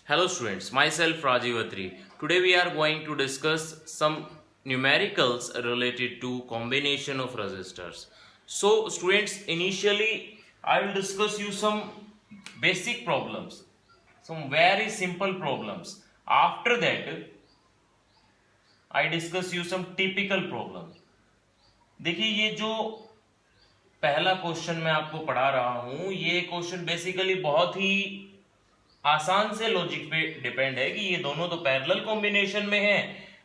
Hello students, myself Rajiv Atri. Today we are going to discuss some numericals related to combination of resistors. So students, initially I will discuss you some basic problems, some very simple problems. After that I discuss you some typical problems. देखिए ये जो पहला question मैं आपको पढ़ा रहा हूं, ये क्वेश्चन बेसिकली बहुत ही आसान से लॉजिक पे डिपेंड है कि ये दोनों तो पैरेलल कॉम्बिनेशन में है।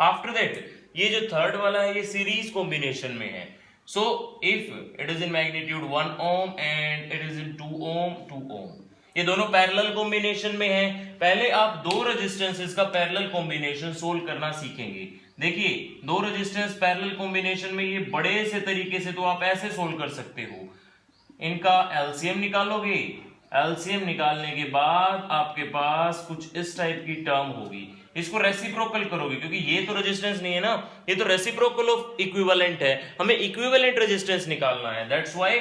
आफ्टर दैट ये जो थर्ड वाला है ये सीरीज कॉम्बिनेशन में है। So if it is in magnitude 1 ohm and it is in 2 ओम 2 ओम, ये दोनों पैरेलल कॉम्बिनेशन में है। पहले आप दो रेजिस्टेंसेस का पैरेलल कॉम्बिनेशन सोल्व करना सीखेंगे। देखिए दो रेजिस्टेंस पैरेलल कॉम्बिनेशन में ये बड़े से तरीके से तो आप ऐसे सोल्व कर सकते हो, इनका एलसीएम निकालोगे, एलसीएम निकालने के बाद आपके पास कुछ इस टाइप की टर्म होगी, इसको रेसिप्रोकल करोगे क्योंकि ये तो रेजिस्टेंस नहीं है ना, ये तो रेसिप्रोकल ऑफ इक्विवेलेंट है, हमें इक्विवेलेंट रेजिस्टेंस निकालना है। That's why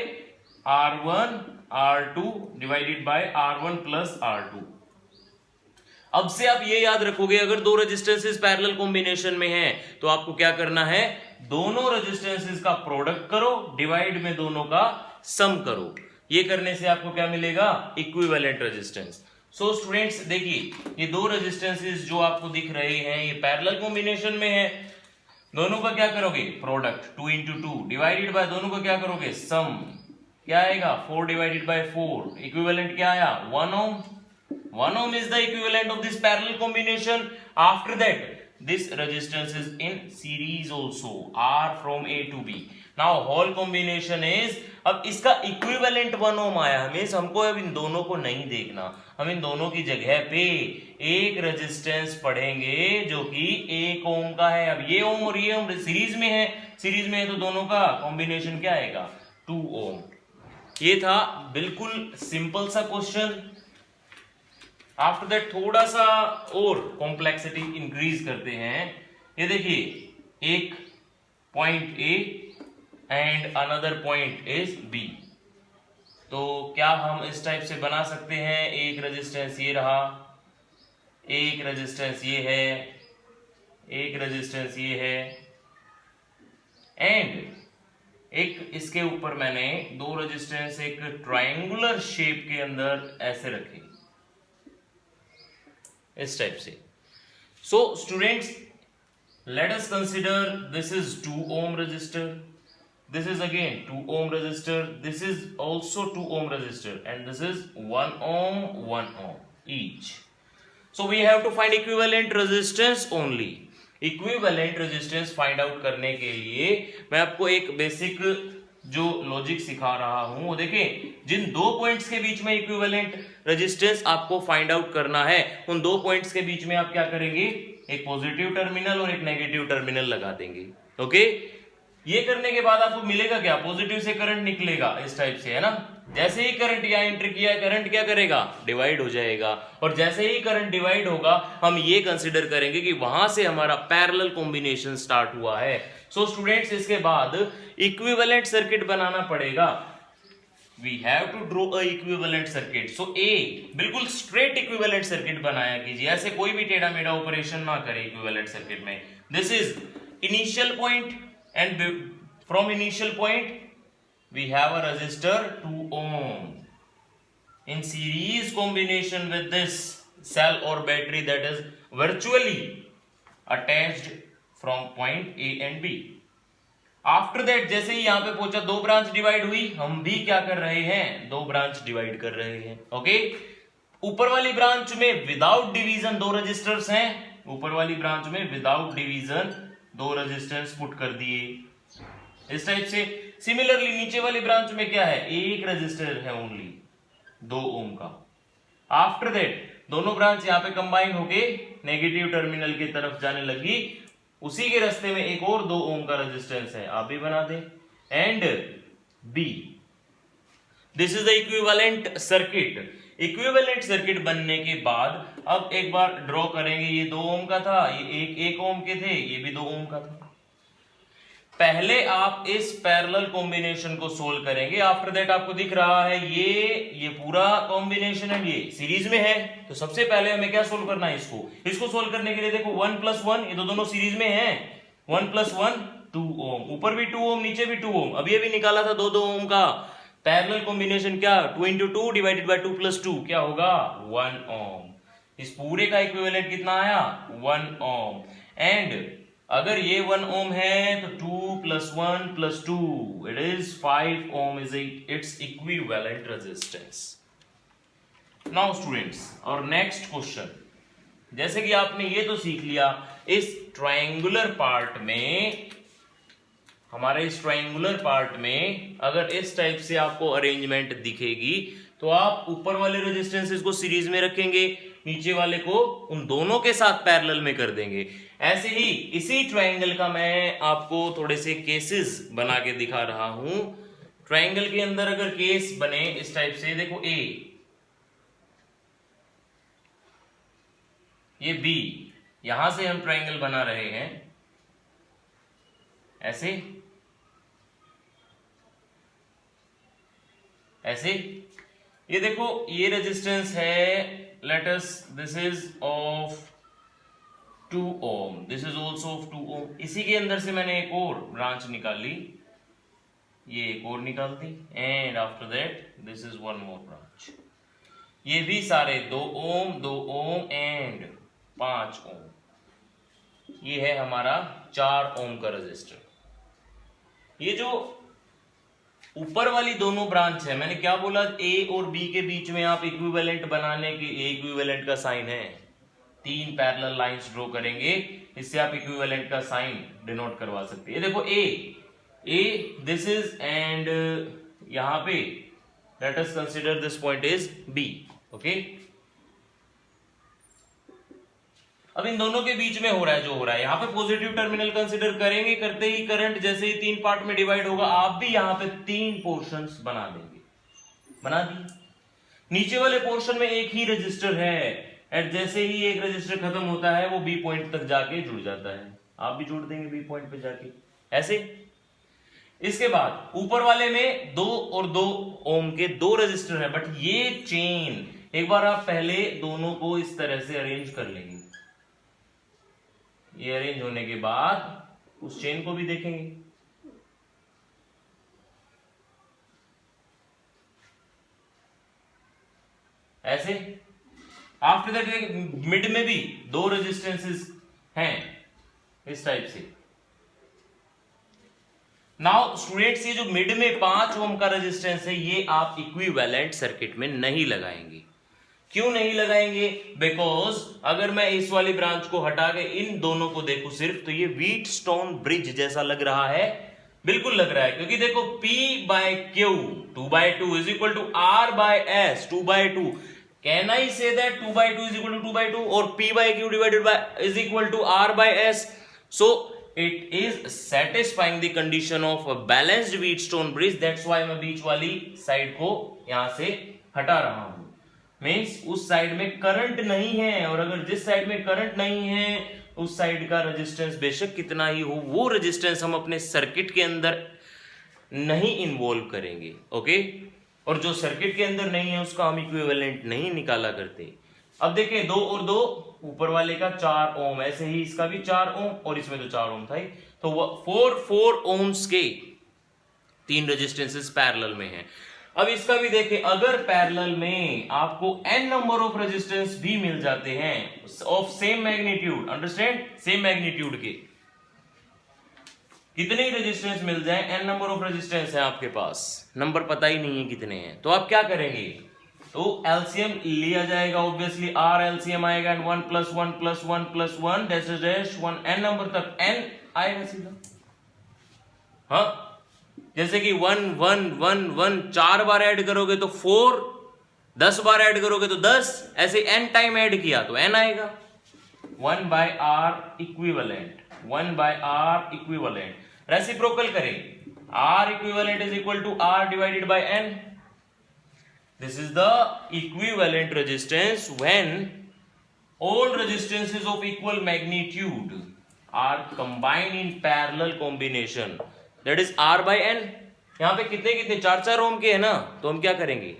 R1 R2 divided by R1 plus R2। अब से आप ये याद रखोगे अगर दो रेजिस्टेंसेस पैरेलल कॉम्बिनेशन में हैं तो आपको क्या करना है, दोनों रेजिस्टेंसेस का प्रोडक्ट करो, डिवाइड में दोनों का सम करो। ये करने से आपको क्या मिलेगा, इक्विवेलेंट रेजिस्टेंस। सो स्टूडेंट्स देखिए ये दो रेजिस्टेंसेस जो आपको दिख रहे हैं ये पैरेलल कॉम्बिनेशन में है, दोनों का क्या करोगे, प्रोडक्ट 2 into 2 डिवाइडेड बाय दोनों का क्या करोगे, सम। क्या आएगा, 4 डिवाइडेड बाय 4, इक्विवेलेंट क्या आया, 1 ओम। 1 ohm is the equivalent of this parallel combination. After that, this resistance is in series also, R from A to B. Now whole combination is, अब इसका equivalent 1 ohm आया, हमें हमको अब इन दोनों को नहीं देखना, हम इन दोनों की जगह पे एक रेजिस्टेंस पढ़ेंगे जो कि 1 ohm का है। अब ये ohm और ये ohm सीरीज में है, सीरीज में है तो दोनों का कॉम्बिनेशन क्या आएगा, 2 ohm। ये था बिल्कुल सिंपल सा क्वेश्चन। आफ्टर दैट थोड़ा सा और कॉम्प्लेक्सिटी इंक्रीज करते हैं। ये देखिए एक point A and another point is B, तो क्या हम इस टाइप से बना सकते हैं, एक रेजिस्टेंस ये रहा, एक रेजिस्टेंस ये है, एक रेजिस्टेंस ये है, एंड एक इसके ऊपर मैंने दो रेजिस्टेंस एक ट्रायंगुलर शेप के अंदर ऐसे रखे इस टाइप से। So students let us consider this is 2 ohm resistor, this is again 2 ohm resistor, this is also 2 ohm resistor and this is 1 ohm 1 ohm each. So we have to find equivalent resistance only. Equivalent resistance find out करने के लिए मैं आपको एक basic जो logic सिखा रहा हूं वो देखें, जिन दो पॉइंट्स के बीच में इक्विवेलेंट रेजिस्टेंस आपको फाइंड आउट करना है, उन दो पॉइंट्स के बीच में आप क्या करेंगे, एक पॉजिटिव टर्मिनल और एक नेगेटिव टर्मिनल लगा देंगे। ओके, ये करने के बाद आपको मिलेगा क्या, पॉजिटिव से करंट निकलेगा इस टाइप से, है ना। जैसे ही करंट यहां एंटर किया, करंट क्या करेगा, डिवाइड हो जाएगा, और जैसे ही करंट डिवाइड होगा हम ये कंसिडर करेंगे कि वहां से हमारा पैरेलल कॉम्बिनेशन स्टार्ट हुआ है। सो स्टूडेंट्स इसके बाद इक्विवेलेंट सर्किट बनाना पड़ेगा। We have to draw a equivalent circuit. So a बिल्कुल स्ट्रेट इक्विवेलेंट सर्किट बनाया कीजिए, ऐसे कोई भी टेढ़ा मेढ़ा ऑपरेशन ना करे इक्विवेलेंट सर्किट में। This is initial point and from initial point we have a resistor 2 ohm in series combination with this cell or battery that is virtually attached from point A and B. After that जैसे ही यहां पे पहुंचा, दो branch divide हुई, हम भी क्या कर रहे हैं, दो ब्रांच डिवाइड कर रहे हैं। ओके, ऊपर वाली ब्रांच में विदाउट डिवीजन दो रेजिस्टर्स हैं, ऊपर वाली ब्रांच में विदाउट डिवीजन दो रेजिस्टेंस पुट कर दिए इस टाइप से। सिमिलरली नीचे वाली ब्रांच में क्या है, एक रेजिस्टर है ओनली 2 ओम का। आफ्टर दैट दोनों ब्रांच यहां पे कंबाइन होके नेगेटिव टर्मिनल की तरफ जाने लगी, उसी के रास्ते में एक और 2 ओम का रेजिस्टेंस है, आप भी बना दे, and B. This is the equivalent circuit. Equivalent circuit बनने के बाद अब एक बार ड्रॉ करेंगे, ये 2 ओम का था, ये एक ओम के थे, ये भी 2 ओम का था। पहले आप इस पैरेलल कॉम्बिनेशन को सोल्व करेंगे, आफ्टर दैट आपको दिख रहा है ये पूरा कॉम्बिनेशन है, ये सीरीज में है, तो सबसे पहले हमें क्या सोल्व करना है, इसको सोल्व करने के लिए देखो 1 + 1 ये तो दोनों सीरीज में है, 1 + 1 2 ओम, ऊपर भी 2 ओम नीचे भी 2 ओम, अभी निकाला था 2 ओम का पैरेलल कॉम्बिनेशन, क्या 2 × 2 / 2 + 2 क्या होगा 1 ओम। इस पूरे का इक्विवेलेंट कितना आया 1 ओम, एंड अगर ये 1 ओम है तो 2 + 1 + 2 it is 5 ohm is it's equivalent resistance. Now students और नेक्स्ट क्वेश्चन, जैसे कि आपने ये तो सीख लिया इस ट्रायंगुलर पार्ट में, हमारे इस ट्रायंगुलर पार्ट में अगर इस टाइप से आपको अरेंजमेंट दिखेगी तो आप ऊपर वाले रेजिस्टेंसेस को सीरीज में रखेंगे, नीचे वाले को उन दोनों के साथ पैरेलल में कर देंगे। ऐसे ही इसी ट्रायंगल का मैं आपको थोड़े से केसेस बना के दिखा रहा हूं। ट्रायंगल के अंदर अगर केस बने इस टाइप से, देखो ए, ये बी, यहां से हम ट्रायंगल बना रहे हैं ऐसे ऐसे, ये देखो ये रेजिस्टेंस है, let us this is of 2 ohm, this is also of 2 ohm. इसी के अंदर से मैंने एक और ब्रांच निकाली, ये एक और निकाल दी, and after that this is 1 more branch, ये भी सारे 2 ओम 2 ओम एंड 5 ओम, ये है हमारा 4 ओम का रजिस्टर। ये जो ऊपर वाली दोनों ब्रांच है, मैंने क्या बोला, ए और बी के बीच में आप इक्विवेलेंट बनाने के, ए इक्विवेलेंट का साइन है, 3 पैरेलल लाइंस ड्रॉ करेंगे, इससे आप इक्विवेलेंट का साइन डिनोट करवा सकते हैं। देखो ए दिस इज, एंड यहां पे let us consider this point is B, okay. अब इन दोनों के बीच में हो रहा है जो हो रहा है, यहां पे पॉजिटिव टर्मिनल कंसीडर करेंगे, करते ही करंट जैसे ही 3 पार्ट में डिवाइड होगा, आप भी यहां पे 3 पोर्शंस बना देंगे, बना दिए। नीचे वाले पोर्शन में एक ही रजिस्टर है, एंड जैसे ही एक रजिस्टर खत्म होता है वो बी पॉइंट तक जाके जुड़ जाता है, आप भी जुड़ देंगे बी पॉइंट पे जाके ऐसे। इसके बाद ऊपर वाले में 2 और 2 ओम के 2 रजिस्टर है, बट ये चेन एक बार आप पहले दोनों को इस तरह से अरेंज कर लेंगे, ये अरेंज होने के बाद उस चेन को भी देखेंगे, ऐसे। आफ्टर दैट मिड में भी 2 रेजिस्टेंसेस हैं इस टाइप से। नाउ स्टूडेंट्स, ये जो मिड में 5 ओम का रेजिस्टेंस है, ये आप इक्विवेलेंट सर्किट में नहीं लगाएंगे। क्यों नहीं लगाएंगे? बिकॉज अगर मैं इस वाली ब्रांच को हटा के इन दोनों को देखूं सिर्फ, तो ये व्हीटस्टोन ब्रिज जैसा लग रहा है, बिल्कुल लग रहा है, क्योंकि देखो P/Q 2/2 is equal to R/S 2/2। Can I say that 2/2 is equal to 2/2 और P/Q divided by is equal to R/S? So it is satisfying the condition of a balanced wheatstone bridge, that's why मैं बीच वाली side को यहां से हटा रहा हूं। Means उस साइड में करंट नहीं है, और अगर जिस साइड में करंट नहीं है उस साइड का रेजिस्टेंस बेशक कितना ही हो, वो रेजिस्टेंस हम अपने सर्किट के अंदर नहीं इन्वॉल्व करेंगे, ओके। और जो सर्किट के अंदर नहीं है उसका हम इक्विवेलेंट नहीं निकाला करते। अब देखें 2 और 2, ऊपर वाले का 4 ओम, ऐसे ही इसका भी 4 ओम और इसमें तो 4 ओम था ही, तो 4 ओम्स के 3 रेजिस्टेंसेस पैरेलल में हैं। अब इसका भी देखें, अगर पैरेलल में आपको n नंबर ऑफ रेजिस्टेंस भी मिल जाते हैं of same magnitude, understand, same magnitude के कितने ही रेजिस्टेंस मिल जाए, n नंबर ऑफ रेजिस्टेंस है आपके पास, नंबर पता ही नहीं है कितने हैं, तो आप क्या करेंगे, तो एलसीएम लिया जाएगा, ऑब्वियसली R एलसीएम आएगा, and 1 + 1 + 1 + 1 dash dash 1 n number तक n आएगा सीधा। हाँ, जैसे कि 1 1 1 1 4 बार ऐड करोगे तो 4, 10 बार ऐड करोगे तो 10, ऐसे n टाइम ऐड किया तो n आएगा। 1/R equivalent, 1/R equivalent, reciprocal करें, R equivalent is equal to R divided by n। This is the equivalent resistance when all resistances of equal magnitude are combined in parallel combination, that is R by N। यहाँ पे कितने कितने 4-4 ओम के है ना, तो हम क्या करेंगे,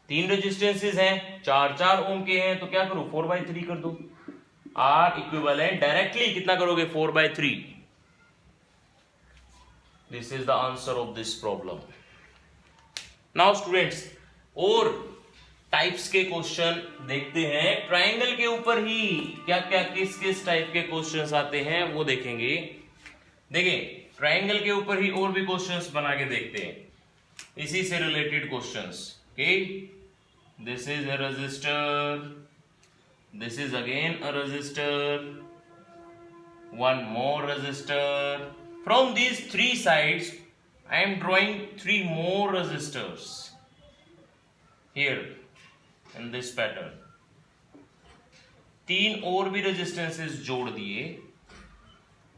3 रेजिस्टेंसेस हैं, 4-4 ओम के हैं, तो क्या करो 4/3 कर दो। R इक्विवेलेंट डायरेक्टली कितना करोगे 4/3। This is the answer of this problem. Now students, और टाइप्स के क्वेश्चन देखते हैं। ट्राइंगल के ऊपर ही क्या क्या किस किस टाइप के क्वेश्चंस आते हैं वो देखेंगे। देखिए ट्राइंगल के ऊपर ही और भी क्वेश्चंस बना के देखते हैं, इसी से related questions. Okay, this is a resistor, this is again a resistor, one more resistor. From these 3 sides I am drawing 3 more resistors here in this pattern। 3 और भी रेजिस्टेंसेस जोड़ दिए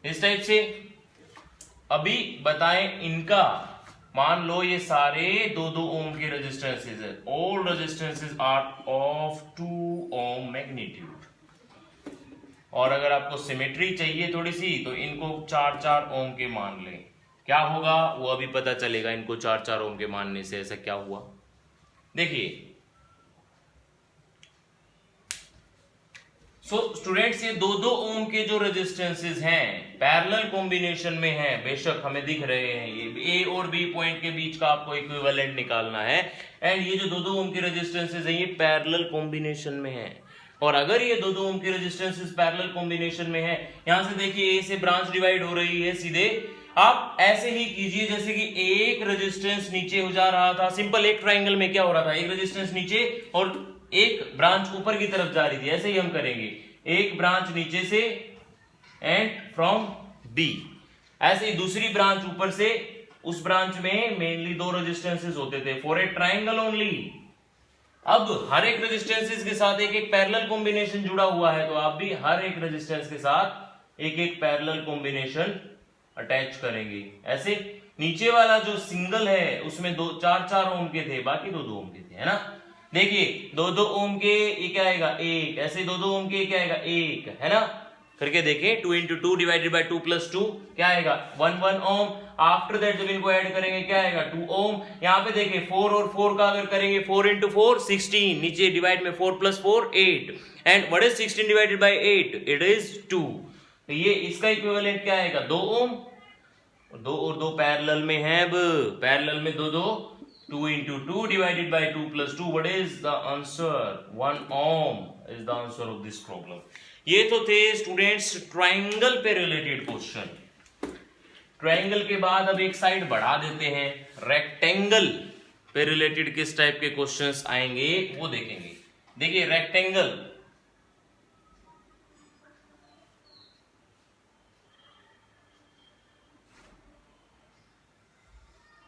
इस टाइप से। अभी बताएं इनका, मान लो ये सारे 2-2 ओम के रेजिस्टेंसेस है, all resistances are of 2 ohm magnitude. और अगर आपको सिमेट्री चाहिए थोड़ी सी, तो इनको 4-4 ओम के मान लें। क्या होगा वो अभी पता चलेगा इनको 4-4 ओम के मानने से। ऐसा क्या हुआ देखिए। सो स्टूडेंट्स, ये 2-2 ओम के जो रेजिस्टेंसेस हैं पैरेलल कॉम्बिनेशन में हैं, बेशक हमें दिख रहे हैं, ये ए और बी पॉइंट के बीच का आपको इक्विवेलेंट निकालना है। एंड ये जो 2-2 ओम के रेजिस्टेंसेस हैं ये पैरेलल कॉम्बिनेशन में हैं। और अगर ये 2-2 ओम के रेजिस्टेंसेस पैरेलल कॉम्बिनेशन में है, यहां से देखिए ए से ब्रांच डिवाइड हो रही है सीधे, आप ऐसे ही कीजिए जैसे कि एक रेजिस्टेंस नीचे हो जा रहा था। सिंपल एक ट्राइंगल में क्या हो रहा था, एक रेजिस्टेंस नीचे और एक ब्रांच ऊपर की तरफ जा रही थी। ऐसे ही हम करेंगे, एक ब्रांच नीचे से एंड फ्रॉम बी, ऐसे ही दूसरी ब्रांच ऊपर से। उस ब्रांच में मेनली 2 रेजिस्टेंसेस होते थे फॉर ए ट्राइंगल ओनली। अब हर एक रेजिस्टेंसेस के साथ एक एक पैरेलल कॉम्बिनेशन जुड़ा हुआ है, तो आप भी हर एक रेजिस्टेंस के साथ एक एक पैरेलल कॉम्बिनेशन अटैच करेंगे। ऐसे नीचे वाला जो सिंगल है उसमें 4-4 ओम के थे, बाकी 2-2 ओम के थे, है ना। देखिए 2-2 ओम के ये क्या आएगा 1, ऐसे 2-2 ओम के क्या आएगा 1, है ना। करके देखिए 2 × 2 डिवाइडेड बाय 2 + 2 क्या आएगा 1 ओम। आफ्टर दैट जब इनको ऐड करेंगे क्या आएगा 2 ओम। यहाँ पे देखिए 4 और 4 का अगर करेंगे 4 × 4 16, नीचे डिवाइड में 4 + 4 8, and what is 16 divided by 8, it is 2। तो ये इसका इक्विवेलेंट क्या आएगा 2 ओम। 2 और 2 पैरेलल में है, अब पैरेलल में 2 2 × 2 divided by 2 + 2, what is the answer 1 ohm is the answer of this problem. ये तो थे स्टूडेंट्स ट्राइंगल पे रिलेटेड क्वेश्चन। ट्राइंगल के बाद अब एक साइड बढ़ा देते हैं, रेक्टेंगल पे रिलेटेड किस टाइप के क्वेश्चंस आएंगे वो देखेंगे। देखिए रेक्टेंगल,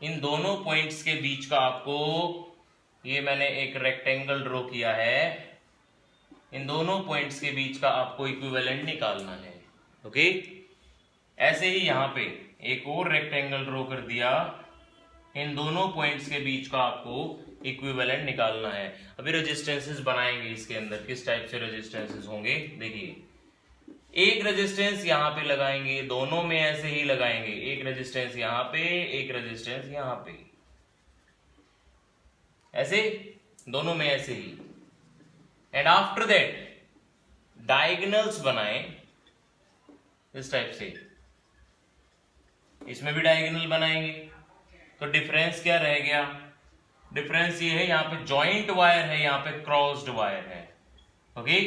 इन दोनों पॉइंट्स के बीच का आपको, ये मैंने एक रेक्टेंगल ड्रॉ किया है, इन दोनों पॉइंट्स के बीच का आपको इक्विवेलेंट निकालना है। ओके, ऐसे ही यहां पे एक और रेक्टेंगल ड्रॉ कर दिया, इन दोनों पॉइंट्स के बीच का आपको इक्विवेलेंट निकालना है। अभी रेजिस्टेंसेस बनाएंगे इसके अंदर, किस टाइप से रेजिस्टेंसेस होंगे देखिए। एक रेजिस्टेंस यहां पे लगाएंगे, दोनों में ऐसे ही लगाएंगे, एक रेजिस्टेंस यहां पे, एक रेजिस्टेंस यहां पे, ऐसे दोनों में ऐसे ही। एंड आफ्टर दैट डायगोनल्स बनाएं इस टाइप से, इसमें भी डायगोनल बनाएंगे। तो डिफरेंस क्या रह गया, डिफरेंस ये है यहाँ पे जॉइंट वायर है, यहाँ पे क्रॉस्ड वायर है। ओके,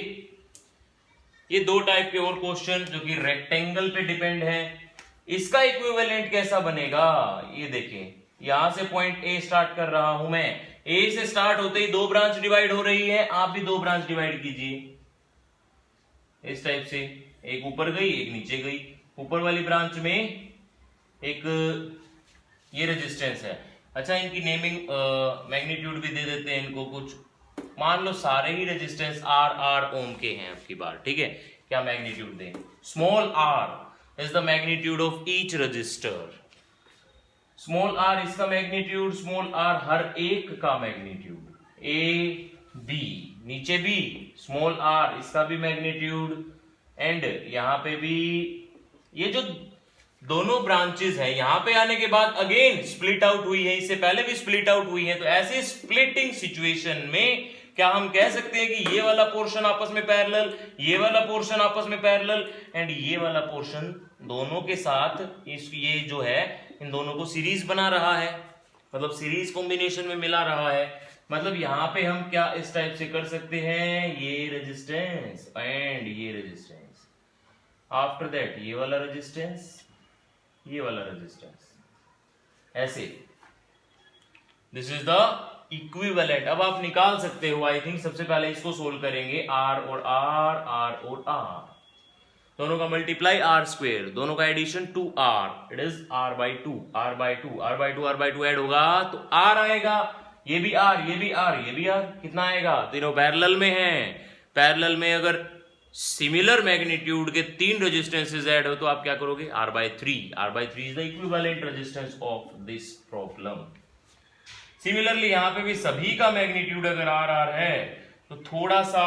ये 2 टाइप के और क्वेश्चन जो कि रेक्टेंगल पे डिपेंड है। इसका इक्विवेलेंट कैसा बनेगा ये देखें। यहां से पॉइंट ए स्टार्ट कर रहा हूं मैं, ए से स्टार्ट होते ही 2 ब्रांच डिवाइड हो रही है, आप भी 2 ब्रांच डिवाइड कीजिए इस टाइप से, एक ऊपर गई एक नीचे गई। ऊपर वाली ब्रांच में एक ये रेजिस्टेंस है। अच्छा, इनकी नेमिंग मैग्नीट्यूड भी दे देते हैं इनको कुछ। मान लो सारे ही रेजिस्टेंस R ओम के हैं आपकी बार, ठीक है। क्या मैग्नीट्यूड दें, small r is the magnitude of each resistor. Small r इसका मैग्नीट्यूड, स्मॉल r हर एक का मैग्नीट्यूड, A B, नीचे भी स्मॉल r इसका भी मैग्नीट्यूड, एंड यहां पे भी ये जो दोनों ब्रांचेस है यहां पे आने के बाद अगेन स्प्लिट आउट हुई है, इससे पहले भी स्प्लिट आउट हुई है, तो ऐसे स्प्लिटिंग सिचुएशन में क्या हम कह सकते हैं कि ये वाला पोर्शन आपस में पैरेलल, ये वाला पोर्शन आपस में पैरेलल एंड ये वाला पोर्शन दोनों के साथ ये जो है इन दोनों को सीरीज बना रहा है, मतलब सीरीज कॉम्बिनेशन में मिला रहा है। मतलब यहां पे हम क्या इस टाइप से कर सकते हैं, ये रेजिस्टेंस एंड ये रेजिस्टेंस, आफ्टर दैट ये वाला रेजिस्टेंस, ये वाला रेजिस्टेंस, ऐसे दिस इज द इक्विवेलेंट। अब आप निकाल सकते हो, आई थिंक सबसे पहले इसको सोल्व करेंगे, आर और आर, आर और आर, दोनों का मल्टीप्लाई आर स्क्वेयर, दोनों का addition 2r, it is r by 2, r by 2, r by 2, r by 2 add होगा तो r आएगा, ये भी r, ये भी r, ये भी r, कितना आएगा, तीनों पैरेलल में हैं। पैरेलल में अगर सिमिलर मैग्नीट्यूड के 3 रेजिस्टेंसेस ऐड हो तो आप क्या करोगे, r by 3, r by 3 is the equivalent resistance of this problem. Similarly यहां पे भी सभी का मैग्नीट्यूड अगर r है तो थोड़ा सा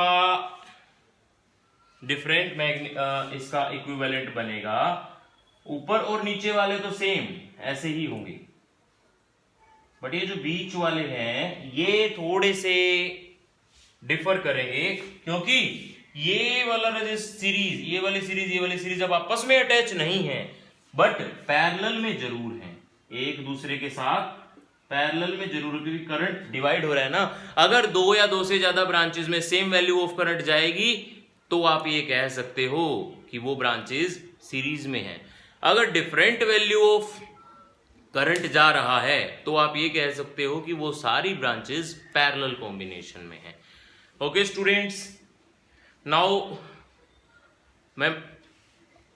डिफरेंट इसका इक्विवेलेंट बनेगा, ऊपर और नीचे वाले तो सेम ऐसे ही होंगे, बट ये जो बीच वाले हैं ये थोड़े से डिफर करेंगे, क्योंकि ये वाला सीरीज, ये वाली सीरीज, ये वाली सीरीज अब आपस में अटैच नहीं है, बट पैरेलल में जरूर है, एक दूसरे के साथ पैरेलल में जरूर, क्योंकि करंट डिवाइड हो रहा है ना। अगर 2 या 2 से ज्यादा ब्रांचेस में सेम वैल्यू ऑफ करंट जाएगी तो आप ये कह सकते हो कि वो ब्रांचेस सीरीज में हैं। अगर डिफरेंट वैल्यू ऑफ करंट जा रहा है तो आप ये कह सकते हो कि वो सारी ब्रांचेस पैरेलल कॉम्बिनेशन में हैं। ओके स्टूडेंट्स, नाउ मैं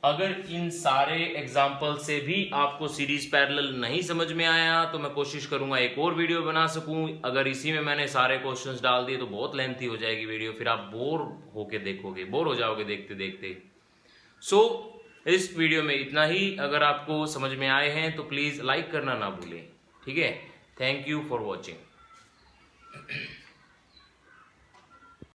अगर इन सारे एग्जाम्पल से भी आपको सीरीज पैरेलल नहीं समझ में आया तो मैं कोशिश करूंगा एक और वीडियो बना सकूं। अगर इसी में मैंने सारे क्वेश्चंस डाल दिए तो बहुत लेंथी हो जाएगी वीडियो, फिर आप बोर होके देखोगे, बोर हो जाओगे देखते देखते। सो इस वीडियो में इतना ही। अगर आपको समझ में आए हैं तो प्लीज लाइक करना ना भूलें, ठीक है। Thank you for watching.